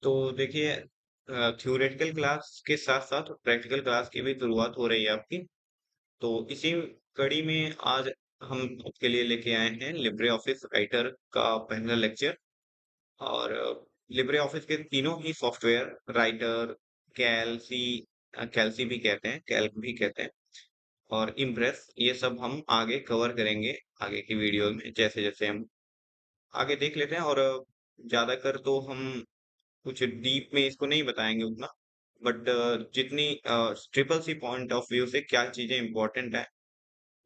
तो देखिए theoretical class के साथ-साथ प्रैक्टिकल क्लास की भी शुरुआत हो रही है आपकी। तो इसी कड़ी में आज हम आपके लिए लेके आए हैं लिब्रे ऑफिस राइटर का पहला लेक्चर। और लिब्रे ऑफिस के तीनों ही सॉफ्टवेयर राइटर, कैल्सी भी कहते हैं, कैल्क भी कहते हैं, और इम्प्रेस, ये सब हम आगे कवर करेंगे आगे की वीडियो में जैसे-जैसे हम आगे देख लेते हैं। और ज़्यादातर तो हम कुछ डीप में इसको नहीं बताएँगे उतना, बट जितनी triple C point of view से क्या चीज़ें इम्पोर्टेंट हैं,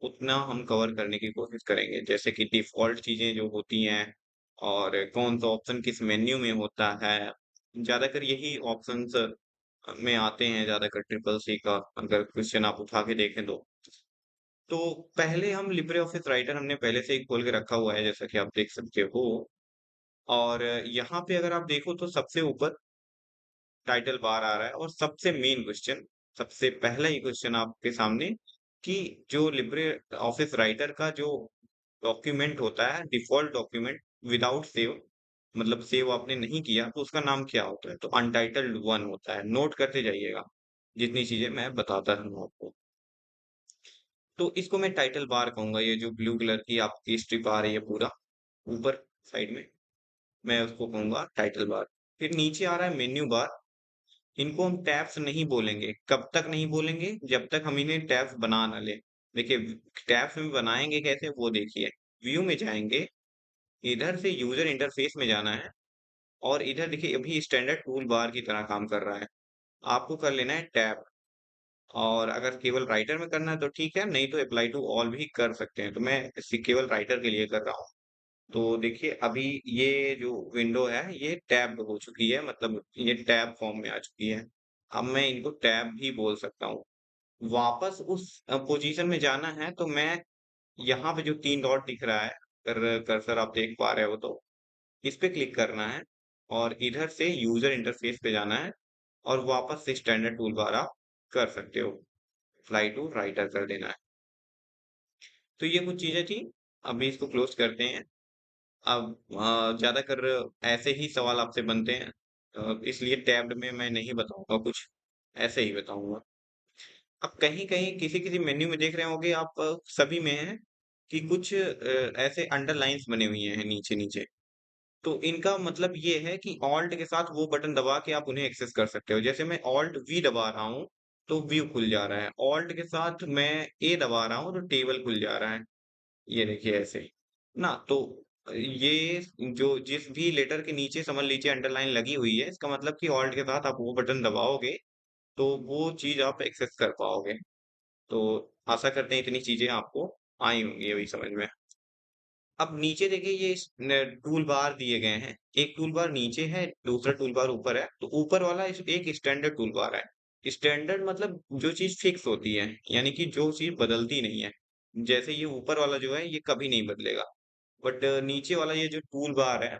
उतना हम कवर करने की कोशिश करेंगे। जैसे कि डिफ़ॉल्ट चीज़ें जो होती हैं और कौन-सा ऑप्शन किस मेन्यू में होता है। ज़्यादातर यही ऑप्शंस में आते हैं ज़्यादातर ट्रिपल सी का अगर क्वेश्चन आप उठा के देखें तो। तो पहले हम लिब्रे ऑफिस राइटर हमने पहले से ही खोल के रखा हुआ है जैसा कि आप देख सकते हो। और यहाँ पे अगर आप देखो तो सबसे ऊपर टाइटल बार आ रहा है और सबसे मेन क्वेश्चन, सबसे पहला ही क्वेश्चन आपके सामने कि जो लिब्रे ऑफिस राइटर का जो डॉक्यूमेंट होता है, डिफ़ॉल्ट डॉक्यूमेंट विदाउट सेव, मतलब सेव आपने नहीं किया तो उसका नाम क्या होता है? तो अनटाइटल्ड 1 होता है। नोट करते जाइएगा, जितनी चीज़ें मैं बताता रहूँ आपको। तो इसको मैं टाइटल बार कहूँगा, ये जो ब्लू कलर की आपकी स्ट्रिप आ रही है पूरा, ऊपर साइड में, मैं उसको कहूँगा टाइटल बार। फिर नीचे आ रहा है मेन्यू बार। इनको हम टैब्स नहीं बोलेंगे। कब तक नहीं बोलेंगे? जब तक हम इन्हें टैब्स बना ना लें। देखिए टैब्स में बनाएँगे कैसे वो देखिए। व्यू में जाएँगे, इधर से यूज़र इंटरफ़ेस में जाना है और इधर देखिए अभी स्टैंडर्ड टूल बार की तरह काम कर रहा है। आपको कर लेना है टैब। और अगर केवल राइटर में करना है तो ठीक है, नहीं तो अप्लाई टू ऑल भी कर सकते हैं। तो मैं केवल राइटर के लिए कर रहा हूँ। तो देखिए अभी ये जो विंडो है ये टैब्ड हो चुकी है, मतलब ये टैब फॉर्म में आ चुकी है। अब मैं इनको टैब भी बोल सकता हूँ। वापस उस पोजीशन में जाना है तो मैं यहाँ पे जो 3 डॉट दिख रहा है, कर्सर आप देख पा रहे हो तो, इस पे क्लिक करना है और इधर से यूज़र इंटरफ़ेस पे जाना है और वापस से स्टैंडर्ड टूल बार आप कर सकते हो। फ्लाई टू राइटर कर देना है। तो ये कुछ चीज़ें थी। अभी इसको क्लोज़ करते हैं। अब ज़्यादातर ऐसे ही सवाल आपसे बनते हैं। इसलिए टैब्ड में मैं नहीं बताऊँगा कुछ, ऐसे ही बताऊँगा। अब कहीं-कहीं किसी-किसी मेन्यू में देख रहे होंगे आप, सभी में है कि कुछ ऐसे अंडरलाइन्स बने हुए हैं नीचे-नीचे। तो इनका मतलब ये है कि ऑल्ट के साथ वो बटन दबा के आप उन्हें एक्सेस कर सकते हो। जैसे मैं ऑल्ट वी दबा रहा हूँ, तो व्यू खुल जा रहा है। ऑल्ट के साथ मैं ए दबा रहा हूँ, तो टेबल खुल जा रहा है। ये देखिए ऐसे, ना तो ये जो जिस भी लेटर के नीचे समझ लीजिए अंडरलाइन लगी हुई है, इसका मतलब कि ऑल्ट के साथ आप वो बटन दबाओगे, तो वो चीज़ आप एक्सेस कर पाओगे। तो आशा करते हैं इतनी चीज़ें आपको आई होंगी अभी समझ में। अब नीचे देखिए ये टूल बार दिए गए हैं। एक टूल बार नीचे है, दूसरा टूल बार ऊपर है। तो ऊपर वाला एक स्टैंडर्ड टूल बार है। स्टैंडर्ड मतलब जो चीज़ फिक्स होती है, यानी कि जो चीज़ बदलती नहीं है। जैसे ये ऊपर वाला जो है, ये कभी नहीं बदलेगा। बट नीचे वाला ये जो टूल बार है,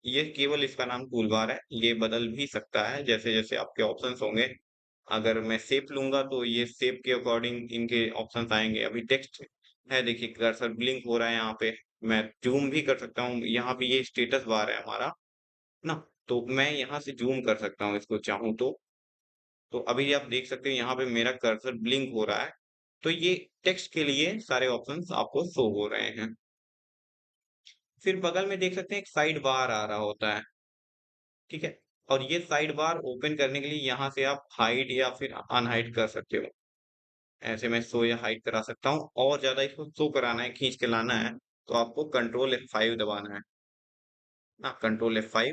ये केवल इसका नाम टूल बार है। ये बदल भी सकता है जैसे-जैसे आपके ऑप्शंस होंगे। अगर मैं शेप लूँगा तो ये शेप के अकॉर्डिंग इनके ऑप्शंस आएँगे। अभी टेक्स्ट है, देखिए कर्सर ब्लिंक हो रहा है यहाँ पे। मैं ज़ूम भी कर सकता हूँ। यहाँ पे ये स्टेटस बार है हमारा, ना? तो मैं यहाँ से ज़ूम कर सकता हूँ इसको चाहूँ तो। तो अभी आप देख सकते हैं यहाँ पे मेरा कर्सर ब्लिंक हो रहा है। तो ये टेक्स्ट के लिए सारे ऑप्शंस आपको शो हो रहे हैं। फिर बगल में देख सकते हैं एक साइड बार आ रहा होता है, ठीक है? और ये साइड बार ओपन करने के लिए यहाँ से आप हाइड या फिर अनहाइड कर सकते हो। ऐसे मैं शो या हाइड करा सकता हूँ, और ज़्यादा इसको शो कराना है, खींच के लाना है, तो आपको कंट्रोल F5 दबाना है। कंट्रोल F5,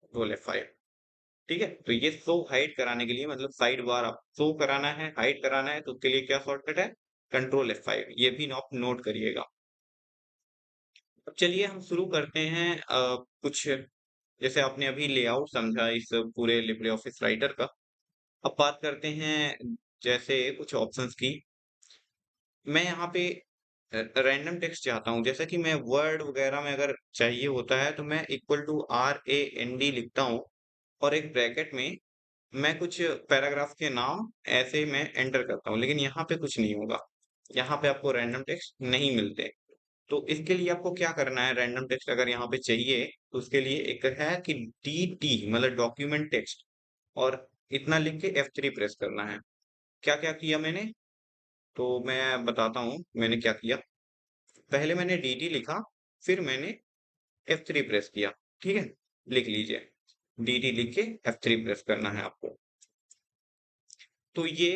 कंट्रोल F5, ठीक है? तो ये शो हाइड कराने के लिए, मतलब साइड बार आप शो कराना है, हाइड कराना है, तो उसके लिए क्या शॉर्टकट है? कंट्रोल F5, ये भी आप नोट करिएगा। अब चलिए हम शुरू करते हैं कुछ, जैसे आपने अभी लेआउट समझा इस पूरे लिब्रे ऑफिस राइटर का। अब बात करते हैं जैसे कुछ ऑप्शंस की। मैं यहाँ पे रैंडम टेक्स्ट चाहता हूँ, जैसा कि मैं वर्ड वगैरह में अगर चाहिए होता है तो मैं इक्वल टू RAND लिखता हूँ और एक ब्रैकेट में मैं कुछ पैराग्राफ के नाम ऐसे मैं एंटर करता हूँ, लेकिन यहाँ पे कुछ नहीं होगा। यहाँ पे आपको रैंडम टेक्स्ट नहीं मिलते। तो इसके लिए आपको क्या करना है, रैंडम टेक्स्ट अगर यहाँ पे चाहिए तो उसके लिए एक है कि dt मतलब डॉक्यूमेंट टेक्स्ट, और इतना लिख के F3 प्रेस करना है। क्या क्या किया मैंने, तो मैं बताता हूँ मैंने क्या किया। पहले मैंने dt लिखा, फिर मैंने F3 प्रेस किया। ठीक है, लिख लीजिए, dt लिख के F3 प्रेस करना है आपको। तो ये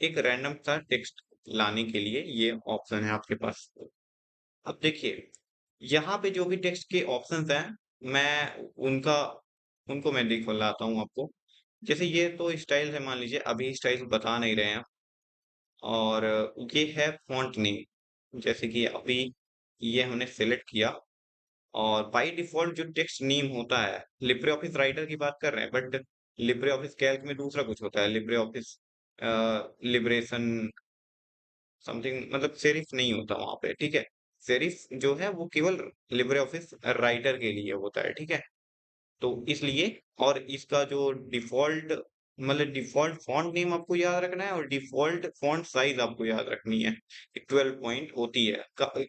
एक रैंडम सा टेक्स्ट लाने के लिए ये ऑप्शन है आपके पास। अब देखिए, यहाँ पे जो भी टेक्स्ट के ऑप्शंस हैं, मैं उनका उनको मैं दिखलाता हूँ आपको। जैसे ये तो स्टाइल है, मान लीजिए अभी स्टाइल बता नहीं रहे हैं, और ये है फॉन्ट नेम। जैसे कि अभी ये हमने सेलेक्ट किया, और बाय डिफॉल्ट जो टेक्स्ट नेम होता है, लिब्रे ऑफिस राइटर की बात कर रहे हैं, बट लिब्रे ऑफिस कैल्क में दूसरा कुछ होता है, लिब्रे ऑफिस लिबरेशन समथिंग, मतलब सेरिफ नहीं होता वहां पे। ठीक है, सेरिफ जो है वो केवल लिब्रे ऑफिस राइटर के लिए होता है। ठीक है, तो इसलिए, और इसका जो डिफॉल्ट मतलब डिफॉल्ट फॉन्ट नेम आपको याद रखना है, और डिफॉल्ट फॉन्ट साइज आपको याद रखनी है। 12 पॉइंट होती है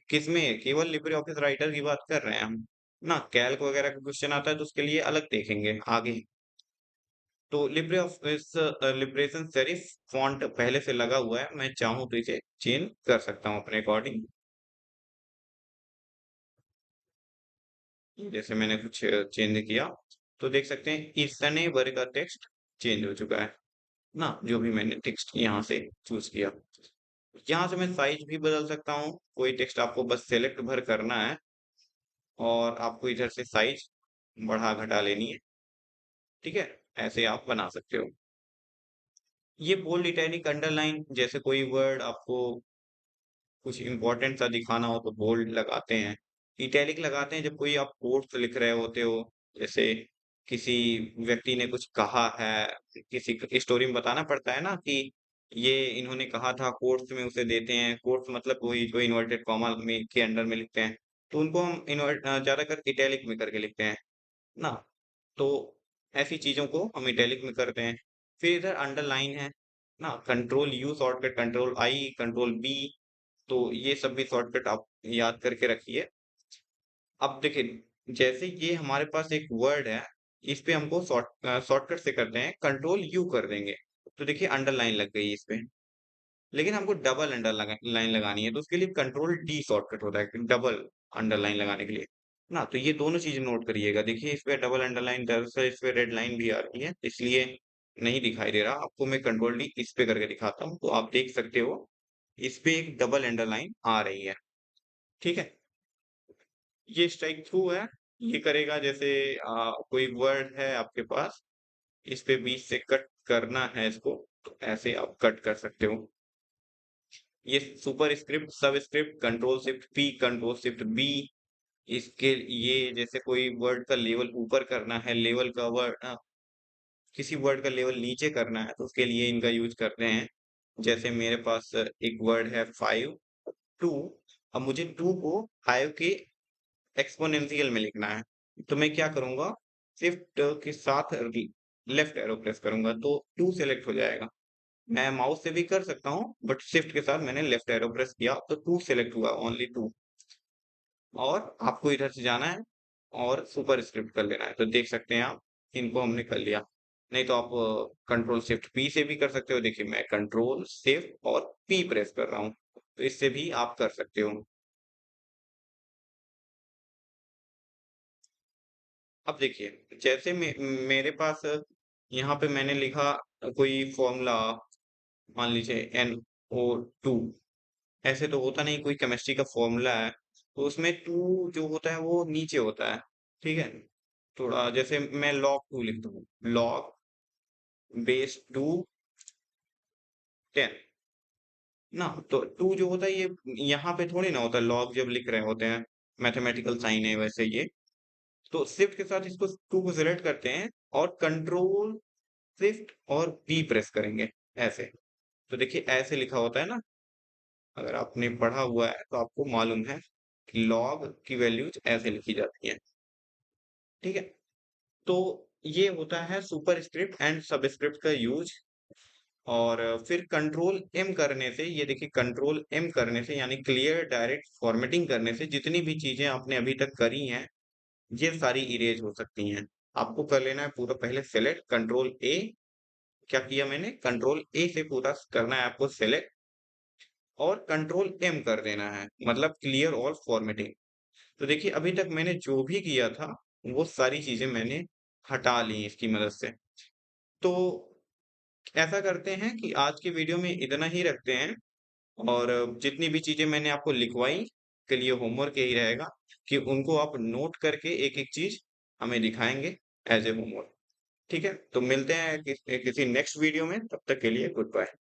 किसमें, केवल लिब्रे ऑफिस राइटर की बात कर रहे हैं हम ना। कैल्क वगैरह का क्वेश्चन आता है तो उसके लिए अलग देखेंगे आगे। तो Libre office liberation serif font पहले से लगा हुआ है, मैं चाहूँ तो इसे चेंज कर सकता हूँ अपने अकॉर्डिंग। जैसे मैंने कुछ चेंज किया, तो देख सकते हैं ईसने वर्ग का टेक्स्ट चेंज हो चुका है ना, जो भी मैंने टेक्स्ट यहाँ से चूज किया। यहाँ से मैं साइज भी बदल सकता हूँ, कोई टेक्स्ट आपको बस सेलेक्ट भर करना है, और आपको इधर से साइज बढ़ा घटा लेनी है। ठीक है, ऐसे आप बना सकते हो। ये बोल्ड इटैलिक अंडरलाइन, जैसे कोई वर्ड आपको कुछ इंपॉर्टेंट सा दिखाना हो तो बोल्ड लगाते हैं, इटैलिक लगाते हैं जब कोई आप कोट्स लिख रहे होते हो। जैसे किसी व्यक्ति ने कुछ कहा है, किसी स्टोरी में बताना पड़ता है ना कि ये इन्होंने कहा था, कोट्स में उसे देते हैं। कोट्स मतलब वही जो इन्वर्टेड कॉमा में के अंडर में लिखते हैं, तो उनको हम ज्यादातर इटैलिक में करके लिखते हैं ना। तो ऐसी चीजों को हम इटैलिक में करते हैं। फिर इधर अंडरलाइन है ना, control U shortcut, control I, control B, तो ये सब भी शॉर्टकट आप याद करके रखिए। अब देखिए, जैसे ये हमारे पास एक वर्ड है, इस पे हमको शॉर्टकट से करते हैं, कंट्रोल यू कर देंगे, तो देखिए अंडरलाइन लग गई इस पे। लेकिन हमको डबल अंडरलाइन लगानी है, तो उसके लिए कंट्रोल डी शॉर्टकट होता है डबल अंडरलाइन लगाने के लिए ना। तो ये दोनों चीजें नोट करिएगा। देखिए इस पे डबल अंडरलाइन, दरअसल इस पे रेड लाइन भी आ रही है, इसलिए नहीं दिखाई दे रहा आपको। मैं कंट्रोल डी इस पे करके दिखाता हूँ, तो आप देख सकते हो इस पे एक डबल अंडरलाइन आ रही है। ठीक है, ये स्ट्राइक थ्रू है। ये करेगा जैसे कोई वर्ड है आपके पास, इस पे बीच से कट करना है इसको, तो ऐसे आप कट कर सकते हो। ये superscript, subscript, control shift P, control shift B, इसके ये जैसे कोई वर्ड का लेवल ऊपर करना है, लेवल का वर्ड किसी वर्ड का लेवल नीचे करना है, तो उसके लिए इनका यूज करते हैं। जैसे मेरे पास एक वर्ड है 5 2, अब मुझे 2 को 5 के एक्सपोनेंशियल में लिखना है, तो मैं क्या करूंगा, शिफ्ट के साथ लेफ्ट एरो प्रेस करूंगा, तो 2 सेलेक्ट हो जाएगा। मैं माउस से भी कर सकता हूँ, बट शिफ्ट के साथ मैंने लेफ्ट एरो प्रेस किया तो 2 सेलेक्ट हुआ, ओनली 2। और आपको इधर से जाना है और सुपर स्क्रिप्ट कर लेना है, तो देख सकते हैं आप, इनको हमने कर लिया। नहीं तो आप कंट्रोल शिफ्ट पी से भी कर सकते हो। देखिए मैं कंट्रोल शिफ्ट और पी प्रेस कर रहा हूँ, तो इससे भी आप कर सकते हो। अब देखिए, जैसे मेरे पास यहाँ पे मैंने लिखा कोई फॉर्मूला, मान लीजिए NO2, ऐसे तो होता नहीं, कोई केमिस्ट्री का फॉर्मूला है, तो उसमें टू जो होता है वो नीचे होता है। ठीक है, थोड़ा जैसे मैं log 2 लिख दूँ, log बेस 2 10 ना, तो 2 जो होता है ये यहाँ पे थोड़ी ना होता है, log जब लिख रहे होते हैं, मैथमेटिकल साइन है वैसे ये। तो शिफ्ट के साथ इसको 2 को सिलेक्ट करते हैं, और कंट्रोल शिफ्ट और बी प्रेस करेंगे ऐसे, तो देखिए ऐसे लिखा होता है ना। अगर आपने पढ़ा हुआ है तो आपको मालूम है कि लॉग की वैल्यूज ऐसे लिखी जाती है। ठीक है, तो ये होता है सुपर स्क्रिप्ट एंड सबस्क्रिप्ट का यूज। और फिर कंट्रोल एम करने से, ये देखिए कंट्रोल एम करने से यानी क्लियर डायरेक्ट फॉर्मेटिंग करने से जितनी भी चीजें आपने अभी तक करी हैं, ये सारी इरेज हो सकती हैं। आपको कर लेना है पूरा पहले सेलेक्ट कंट्रोल ए, क्या किया मैंने कंट्रोल ए से पूरा करना है आपको सेलेक्ट और कंट्रोल एम कर देना है, मतलब क्लियर ऑल फॉर्मेटिंग। तो देखिए अभी तक मैंने जो भी किया था वो सारी चीजें मैंने हटा ली इसकी मदद से। तो ऐसा करते हैं कि आज की वीडियो में इतना ही रखते हैं और जितनी भी चीजें मैंने आपको लिखवाई के लिए होमवर्क यही रहेगा कि उनको आप नोट करके एक-एक चीज हमें दिखाएंगे एज ए होमवर्क। ठीक है? तो मिलते हैं किसी नेक्स्ट वीडियो में, तब तक के लिए गुड बाय।